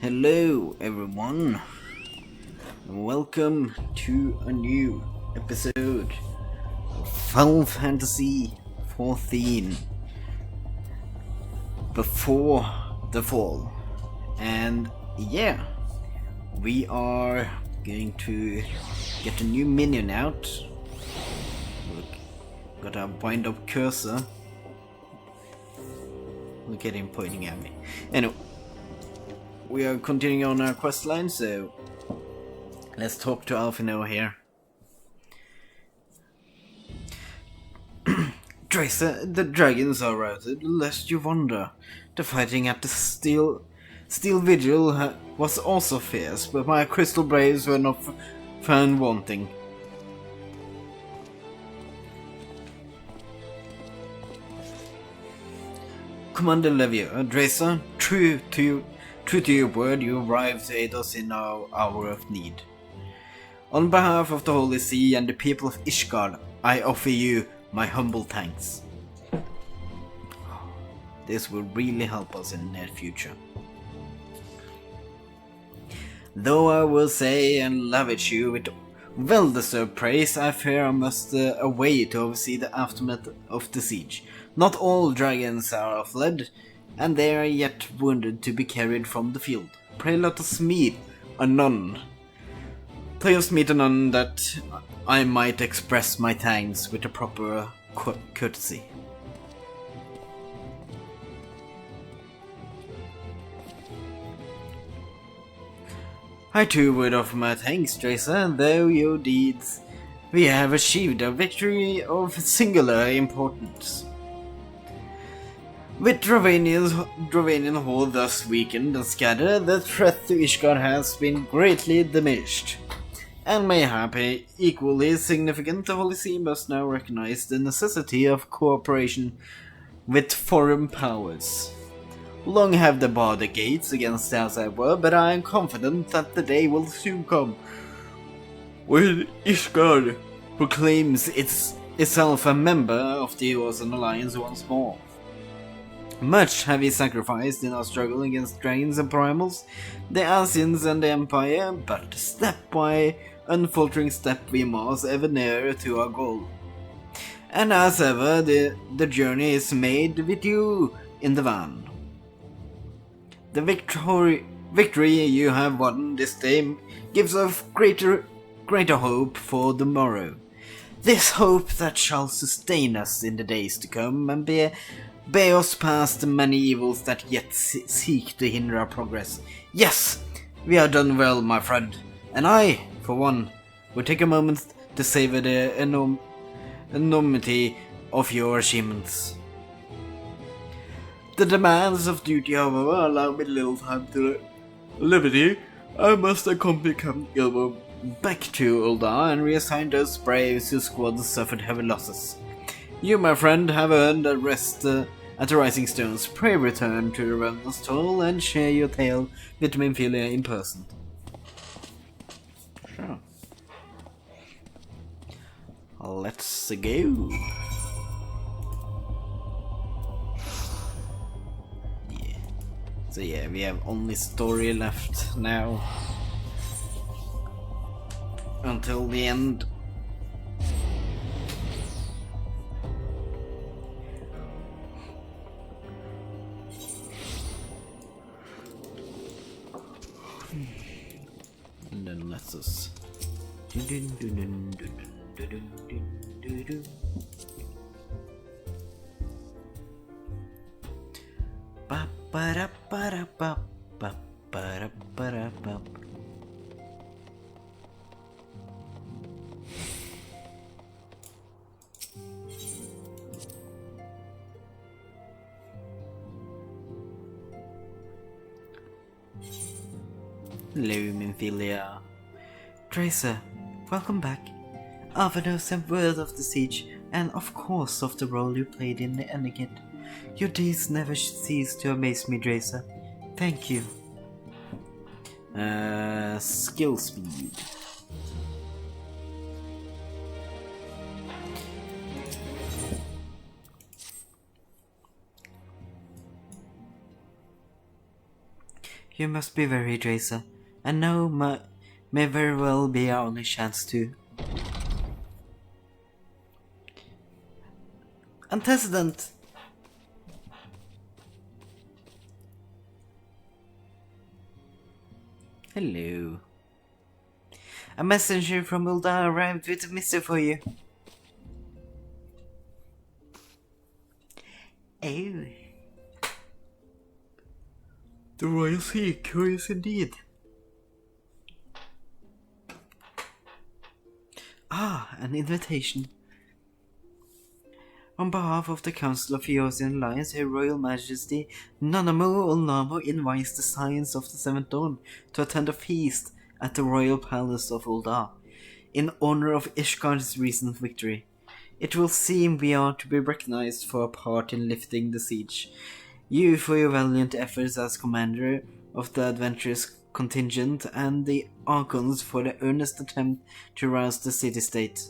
Hello everyone, and welcome to a new episode of Final Fantasy XIV Before the Fall. And yeah, we are going to get a new minion out. Look, got a wind up cursor. Look at him pointing at me. Anyway, we are continuing on our quest line, so let's talk to Alphino here. Tracer, the dragons are routed, lest you wonder. The fighting at the Steel Vigil was also fierce, but my crystal braves were not found wanting. Commander Levio, Tracer, true to your word, you arrived to aid us in our hour of need. On behalf of the Holy See and the people of Ishgard, I offer you my humble thanks. This will really help us in the near future. Though I will say and lavish you with well-deserved praise, I fear I must away to oversee the aftermath of the siege. Not all dragons are fled, and they are yet wounded to be carried from the field. Pray let us meet a nun. Pray us meet a nun that I might express my thanks with a proper courtesy. I too would offer my thanks, Tracer, though your deeds we have achieved a victory of singular importance. With Dravanian horde thus weakened and scattered, the threat to Ishgard has been greatly diminished. And mayhap equally significant, the Holy See must now recognize the necessity of cooperation with foreign powers. Long have they barred the gates against the outside world, but I am confident that the day will soon come when Ishgard proclaims itself a member of the Ocean Alliance once more. Much have we sacrificed in our struggle against dragons and primals, the Asians and the Empire, but step by unfaltering step we must ever nearer to our goal. And as ever, the journey is made with you in the van. The victory you have won this day gives us greater hope for the morrow. This hope that shall sustain us in the days to come and bear us past the many evils that yet seek to hinder our progress. Yes, we have done well, my friend, and I, for one, will take a moment to savor the enormity of your achievements. The demands of duty, however, allow me little time to liberty. I must accompany Captain Gilbert back to Uldar and reassign those braves whose squad suffered heavy losses. You, my friend, have earned a rest at the Rising Stones. Pray return to the Revenant's Toll and share your tale with Minfilia in person. Sure. Let's go. Yeah. So yeah, we have only story left now. Until the end. And then let's us. Hello, Minfilia. Tracer, welcome back. Alphino sent word of the siege, and of course of the role you played in the ending it. Your deeds never cease to amaze me, Tracer. Thank you. Skill speed. You must be very Drazor, and now may very well be our only chance to. Antecedent! Hello. A messenger from Ulda arrived with a missive for you. Oh. The royal sea, curious indeed. Ah, an invitation. On behalf of the Council of Eosian Alliance, Her Royal Majesty Nanamu Ulnamo invites the Science of the Seventh Dawn to attend a feast at the Royal Palace of Ulda, in honor of Ishgard's recent victory. It will seem we are to be recognized for our part in lifting the siege. You for your valiant efforts as commander of the adventurous contingent, and the Archons for the earnest attempt to rouse the city-state.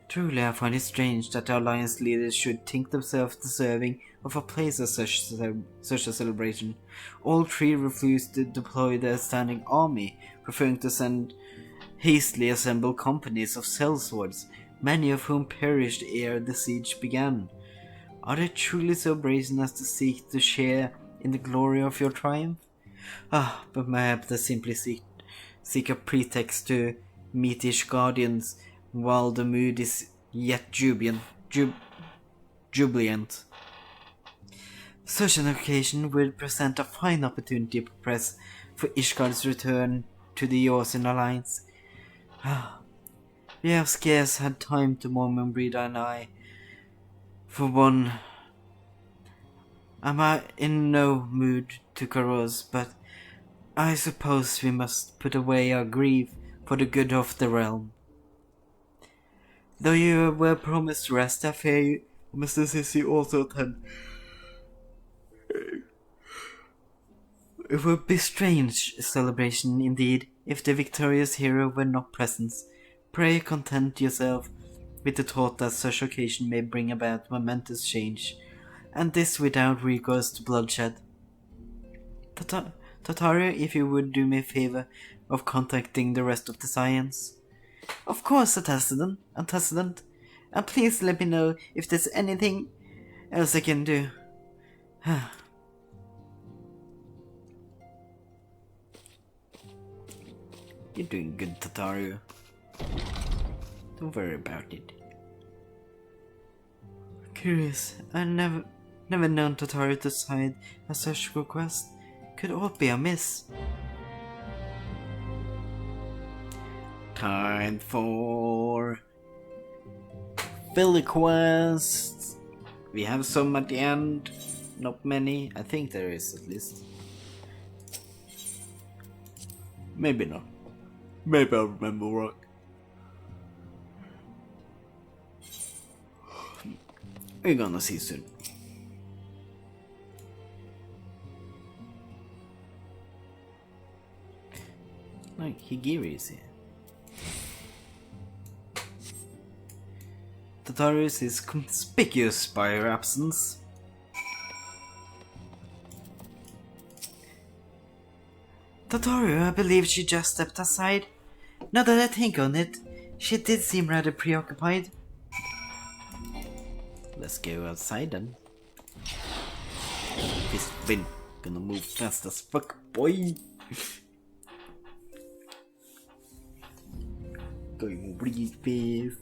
Truly, I find it strange that the Alliance leaders should think themselves deserving of a place as such a celebration. All three refused to deploy their standing army, preferring to send hastily assembled companies of sellswords, many of whom perished ere the siege began. Are they truly so brazen as to seek to share in the glory of your triumph? Ah, but perhaps they simply seek a pretext to meet Ishgardians while the mood is yet jubilant. Such an occasion would present a fine opportunity to press for Ishgard's return to the Eosian Alliance. We have scarce had time to mourn Brida and I. For one, I'm in no mood to carouse, but I suppose we must put away our grief for the good of the realm. Though you were promised rest, I fear you must assist you also attend. It would be strange celebration indeed if the victorious hero were not present. Pray content yourself with the thought that such occasion may bring about momentous change, and this without recourse to bloodshed. Tataru, if you would do me a favor of contacting the rest of the Science. Of course, Antecedent, and please let me know if there's anything else I can do. You're doing good, Tataru. Don't worry about it. Curious, I never known Tataru to sign a such request. Could aught be amiss? Time for filler quests. We have some at the end. Not many. I think there is at least. Maybe not. Maybe I'll remember wrong. We're gonna see soon. Like Higiri is here. Tataru is conspicuous by her absence. Tataru, I believe she just stepped aside. Now that I think on it, she did seem rather preoccupied. Let's go outside then. This wind gonna move fast as fuck, boy. Going really fast.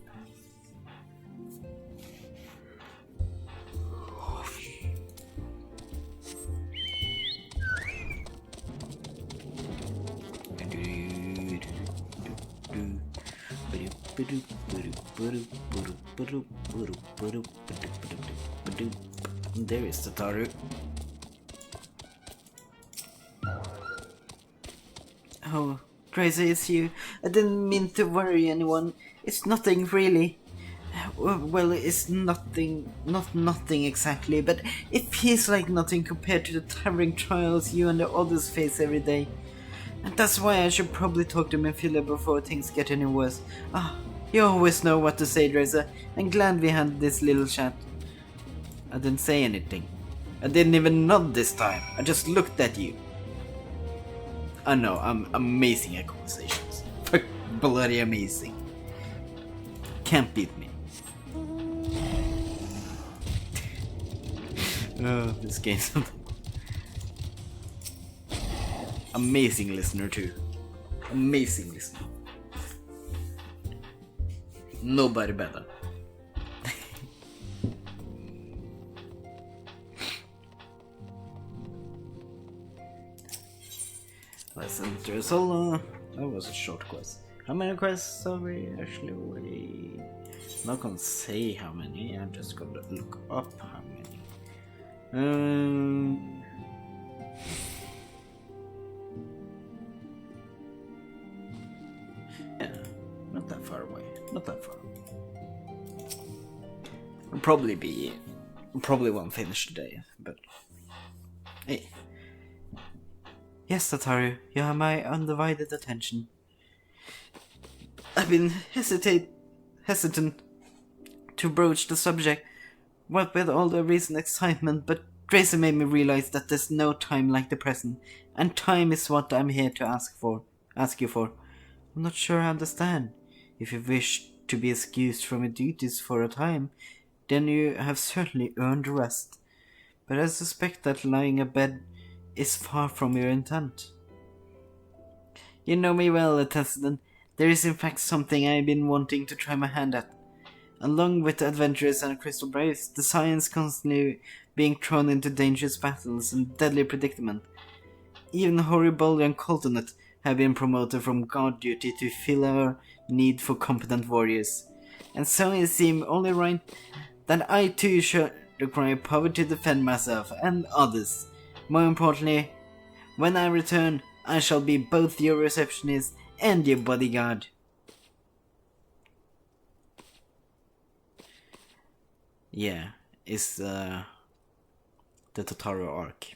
There is Tataru. Oh, Drazor, it's you. I didn't mean to worry anyone. It's nothing really. Well, it's nothing, not nothing exactly, but it feels like nothing compared to the towering trials you and the others face every day. And that's why I should probably talk to Minfila before things get any worse. You always know what to say, Drazor. I'm glad we had this little chat. I didn't say anything. I didn't even nod this time. I just looked at you. I know, I'm amazing at conversations. Bloody amazing. Can't beat me. Oh, this game's amazing listener too. Amazing listener. Nobody better. Let's enter a solo. That was a short quest. How many quests are we actually away? I'm not gonna say how many, I'm just gonna look up how many. Yeah, not that far away. Not that far. Probably won't finish today, but hey. Yes, Tataru, you have my undivided attention. I've been hesitant to broach the subject, what with all the recent excitement, but Drazor made me realize that there's no time like the present, and time is what I'm here to ask you for. I'm not sure I understand. If you wish to be excused from your duties for a time, then you have certainly earned rest. But I suspect that lying abed is far from your intent. You know me well, attestant. There is in fact something I've been wanting to try my hand at. Along with the adventurers and crystal braves, the science constantly being thrown into dangerous battles and deadly predicament. Even Horrible and Coltonet have been promoted from guard duty to fill our need for competent warriors. And so it seems only right that I too should acquire power to defend myself and others. More importantly, when I return, I shall be both your receptionist and your bodyguard. Yeah, it's the Tataru arc.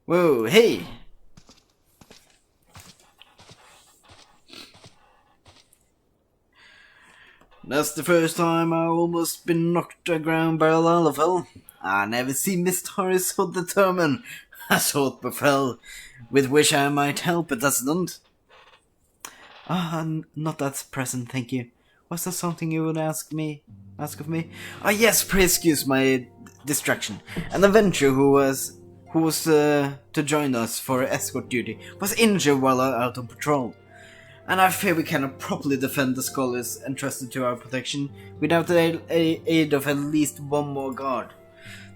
Whoa, hey! That's the first time I've almost been knocked aground by a Lalafell. I never seen Miss Torres so determined, as aught befell, with which I might help, attestant. Not at present, thank you. Was there something you would ask of me? Yes, pray excuse my distraction. An adventurer who was to join us for escort duty was injured while out on patrol. And I fear we cannot properly defend the scholars entrusted to our protection without the aid of at least one more guard.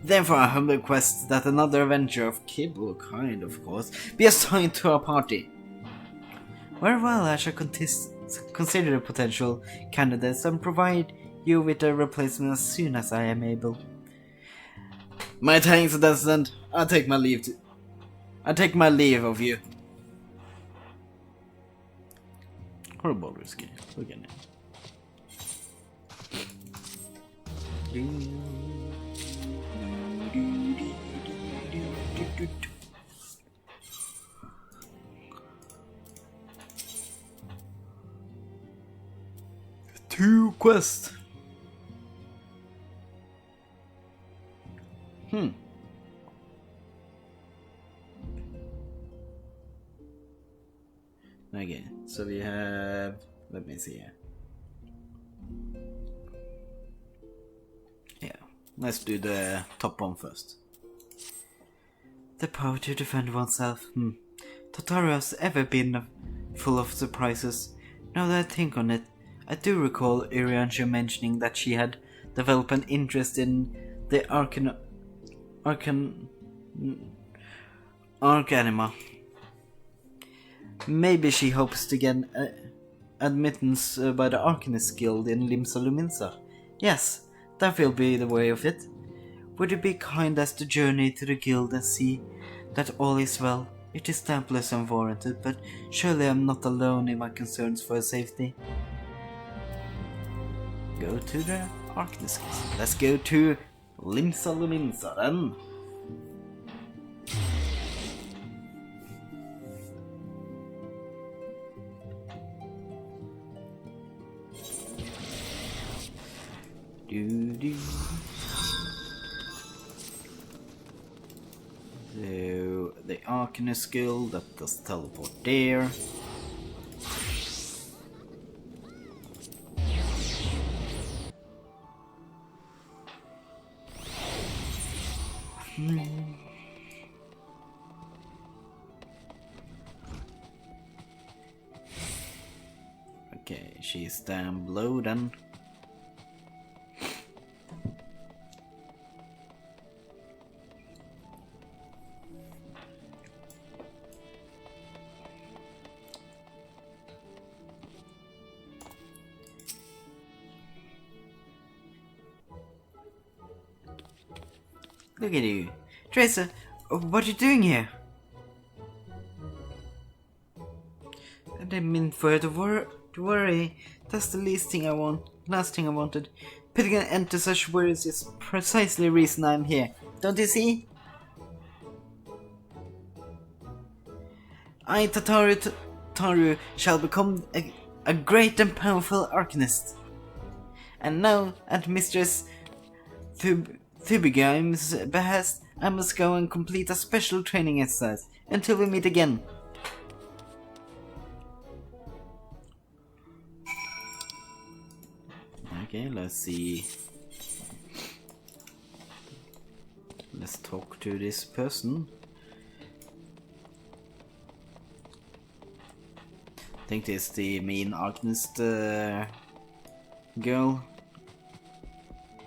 Therefore I humbly request that another adventurer of capable kind, of course, be assigned to our party. Very well, I shall consider the potential candidates and provide you with a replacement as soon as I am able. My thanks, attendant. I take my leave of you. Horrible risky. Look at it. Two quests. Okay, so we have, let me see here. Yeah, let's do the top one first. The power to defend oneself. Tataru has ever been full of surprises. Now that I think on it, I do recall Iriansha mentioning that she had developed an interest in the Arcanima. Maybe she hopes to get admittance by the Arcanist Guild in LIMSALOMINSA. Yes, that will be the way of it. Would it be kind as to journey to the guild and see that all is well? It is doubtless unwarranted, but surely I am not alone in my concerns for her safety. Go to the Arcanist Guild. Let's go to LIMSALOMINSA then. So the Arcanist skill that does teleport there. Okay, she's down below then. Look at you. Drazor, what are you doing here? I didn't mean for her to worry. That's the last thing I wanted. Putting an end to such worries is precisely the reason I'm here. Don't you see? I, Taru, shall become a great and powerful Arcanist. And now, at Mistress Thubigeim's behest, I must go and complete a special training exercise. Until we meet again. Okay, let's see. Let's talk to this person. I think this is the main Arcanist girl.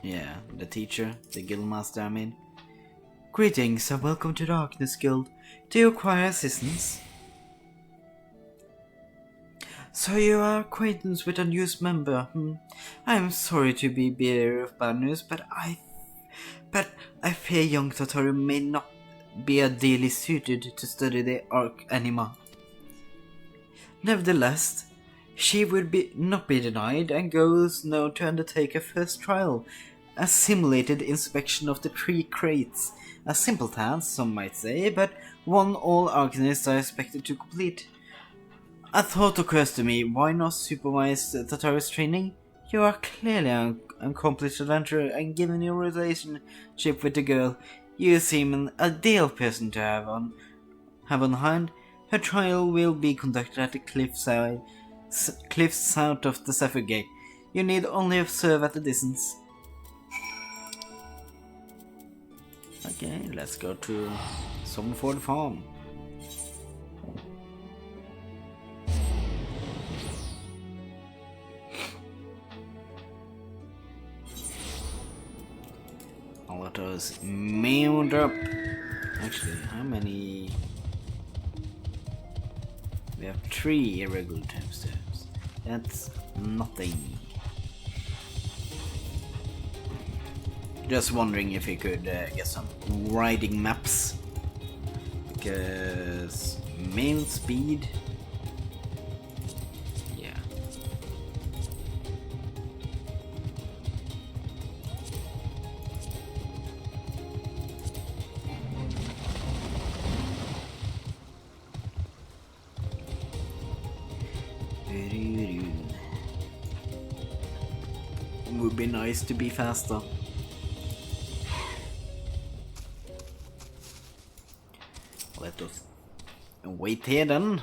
Yeah, the teacher, the guildmaster, I mean. Greetings and welcome to the Arcanist Guild. Do you require assistance? So you are acquaintance with a newest member? I am sorry to be bearer of bad news, but I fear young Tataru may not be ideally suited to study the Arc Anima. Nevertheless, she would not be denied and goes now to undertake a first trial, a simulated inspection of the 3 crates. A simple task, some might say, but one all Arcanists are expected to complete. A thought occurs to me, why not supervise Tataru's training? You are clearly an accomplished adventurer, and given your relationship with the girl, you seem an ideal person to have on hand. Her trial will be conducted at the cliffs south of the Zephyr Gate. You need only observe at a distance. Okay, let's go to Sommerford Farm. I'll let us mount up. Actually, how many? We have 3 irregular timestamps. That's nothing. Just wondering if we could get some riding maps. Because main speed. Yeah. Would be nice to be faster. Let us wait here then.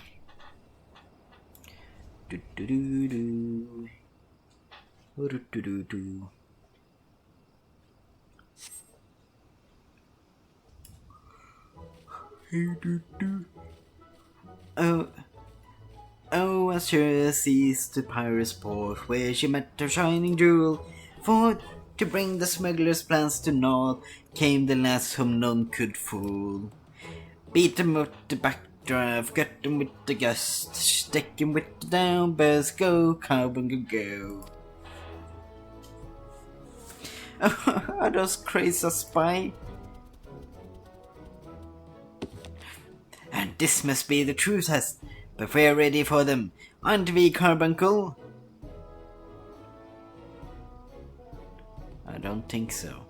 Oh, Azure sees the pirate's port where she met her shining jewel. For to bring the smuggler's plans to naught came the lass whom none could fool. Beat them with the backdraft, cut them with the gust, stick them with the downburst, go, carbon, go. Are those crazy spy? And this must be the true test, but we're ready for them, aren't we, Carbuncle? I don't think so.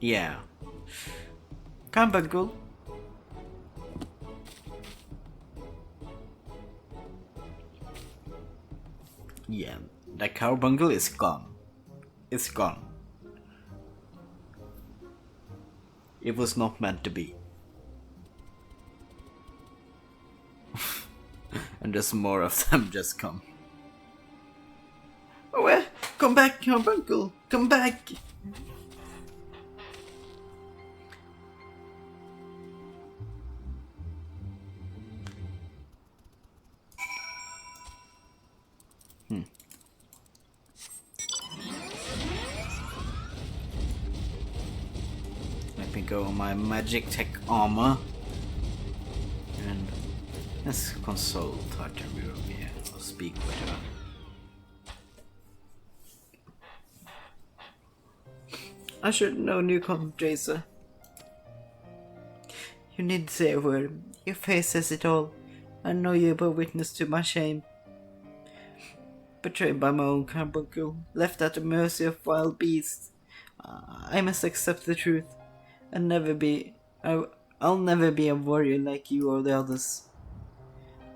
Yeah. Carbuncle. Yeah, the Carbuncle is gone. It's gone. It was not meant to be. And there's more of them just come. Oh well, come back, Carbuncle, come back! Let me go on my magic tech armor. And let's console Tartaru over here. I'll speak with her. I should have known you come, Drazor. You needn't say a word. Your face says it all. I know you bore witness to my shame. Betrayed by my own carbuncle, left at the mercy of wild beasts. I must accept the truth, and I'll never be a warrior like you or the others.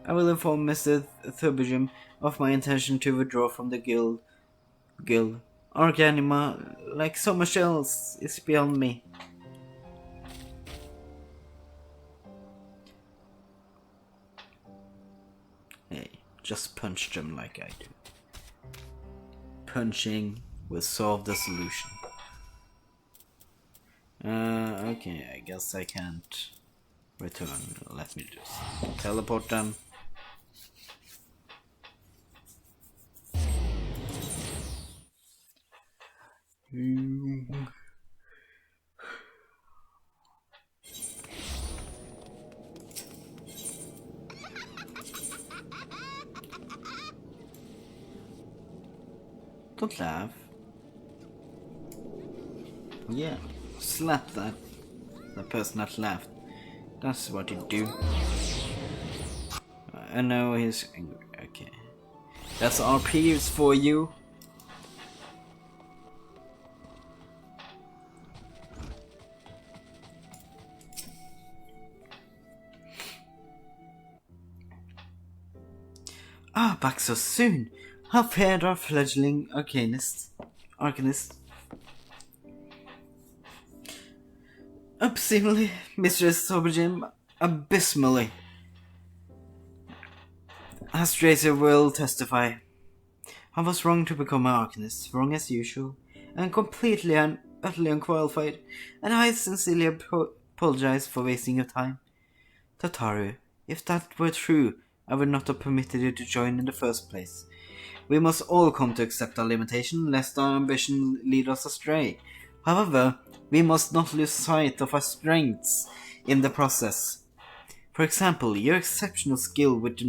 I will inform Mr. Thurbagem of my intention to withdraw from the guild. Arcanima, like so much else, is beyond me. Hey, just punch them like I do. Punching will solve the solution. Okay, I guess I can't return. Let me just teleport them. Don't laugh. Yeah, slap that person that laughed. That's what you do. I know he's angry. Okay, that's RPs for you. Ah, back so soon. How fared our fledgling arcanist? Obscenely, Mistress Aubergine, abysmally. As Drazor will testify, I was wrong to become an arcanist, wrong as usual, and completely and utterly unqualified, and I sincerely apologize for wasting your time. Tataru, if that were true, I would not have permitted you to join in the first place. We must all come to accept our limitation, lest our ambition lead us astray. However, we must not lose sight of our strengths in the process. For example, your exceptional skill with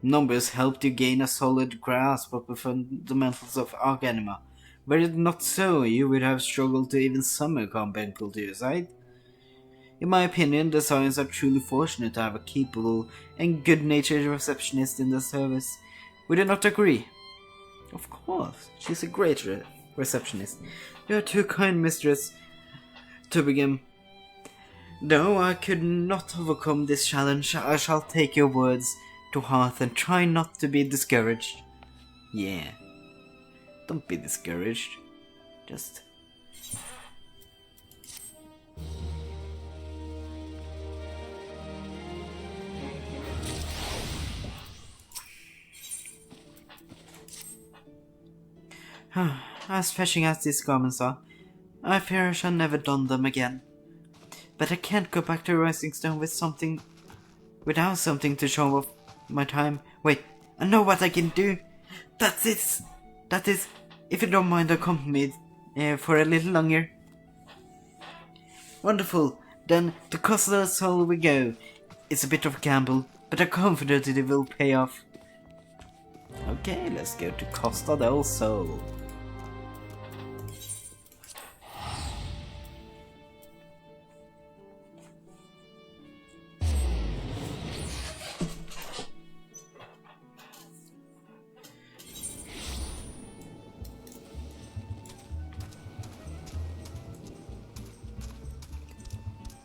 numbers helped you gain a solid grasp of the fundamentals of Arcanima. Were it not so, you would have struggled to even summon a carbuncle to your side. In my opinion, the Scions are truly fortunate to have a capable and good-natured receptionist in their service. Would you not agree? Of course, she's a great receptionist. You are too kind, Mistress Tubigam. Though I could not overcome this challenge, I shall take your words to heart and try not to be discouraged. Yeah, don't be discouraged. Just... As fetching as these garments are, I fear I shall never don them again. But I can't go back to Rising Stone without something to show off my time. Wait, I know what I can do. That is, if you don't mind accompanying me for a little longer. Wonderful, then to Costa del Sol we go. It's a bit of a gamble, but I'm confident it will pay off. Okay, let's go to Costa del Sol.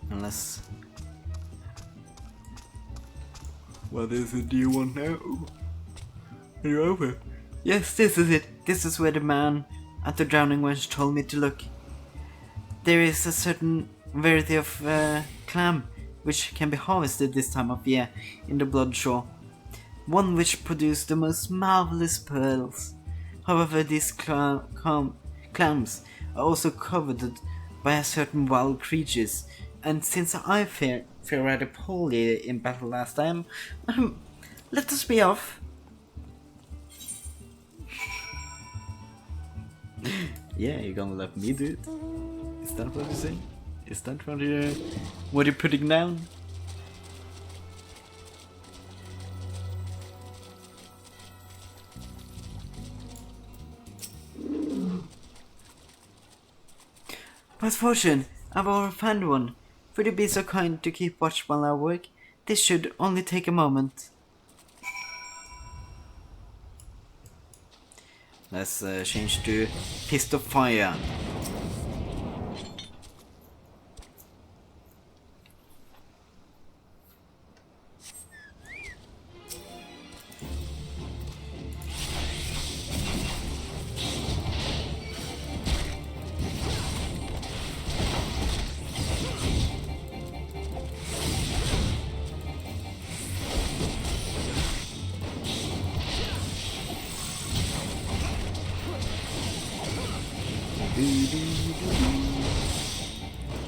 Unless... What is it you want now? Are you over? Yes, this is it. This is where the man at the Drowning Wench told me to look. There is a certain variety of clam which can be harvested this time of year in the blood shore. One which produces the most marvelous pearls. However, these clams are also coveted by a certain wild creatures, and since I fare rather poorly in battle last time, let us be off. Yeah, you're gonna let me do it? Is that what you're saying? Is that what you're putting down? What fortune! I've already found one. Would you be so kind to keep watch while I work? This should only take a moment. Let's change to Fist of Fire.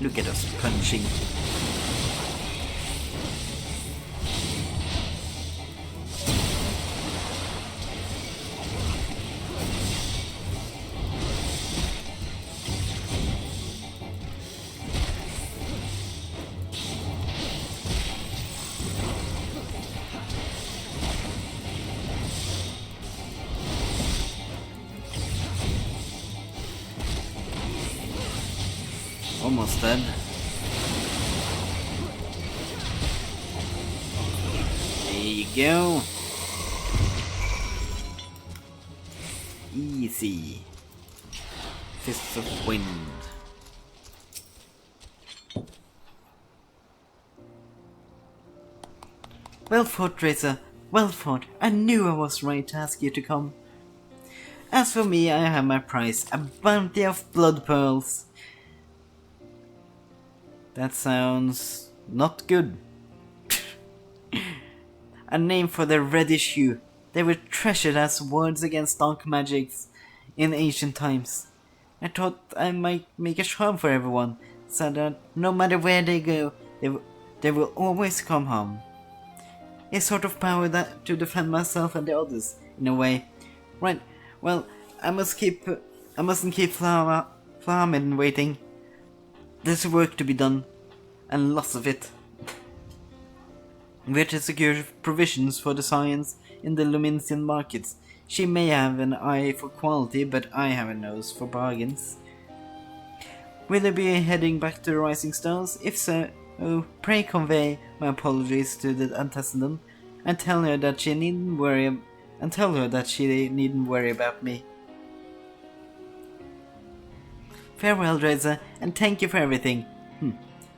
Look at us punching. Almost dead. There you go. Easy. Fists of Wind. Well fought, Drazor. Well fought. I knew I was right to ask you to come. As for me, I have my prize. A bounty of blood pearls. That sounds not good. A name for their reddish hue. They were treasured as wards against dark magics in ancient times. I thought I might make a charm for everyone, so that no matter where they go, they will always come home. A sort of power that to defend myself and the others, in a way. Right, well, I mustn't keep Flamin waiting. There's work to be done, and lots of it. We have to secure provisions for the science in the Luminsian markets. She may have an eye for quality, but I have a nose for bargains. Will you be heading back to the Rising Stars? If so, pray convey my apologies to the antecedent, and tell her that she needn't worry about me. Farewell, Drazor, and thank you for everything.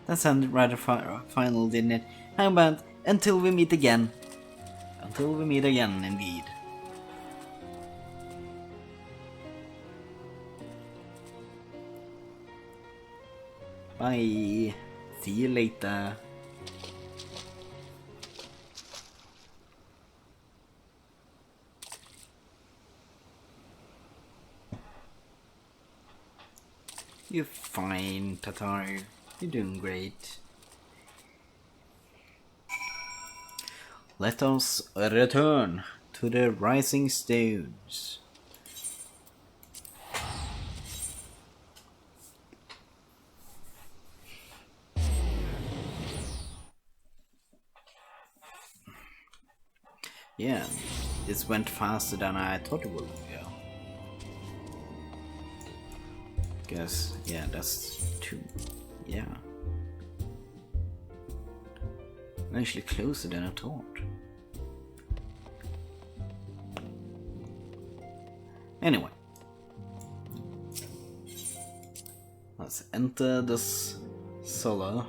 That sounded rather final, didn't it? How about until we meet again? Until we meet again, indeed. Bye. See you later. You're fine, Tataru. You're doing great. Let us return to the Rising Stones. Yeah, this went faster than I thought it would go. Guess, yeah, that's 2. Yeah. Actually closer than I thought. Anyway. Let's enter this solo.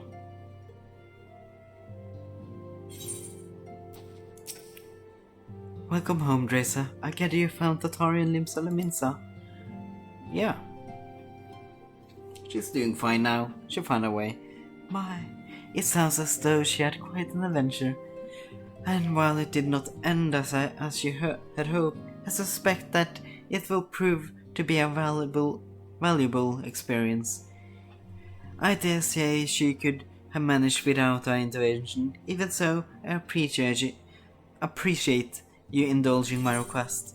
Welcome home, Drazor. I gather you found Tataru and LIMSALOMINSA. Yeah. She's doing fine now. She found a way. My, it sounds as though she had quite an adventure. And while it did not end as she had hoped, I suspect that it will prove to be a valuable experience. I dare say she could have managed without our intervention. Even so, I appreciate you indulging my request.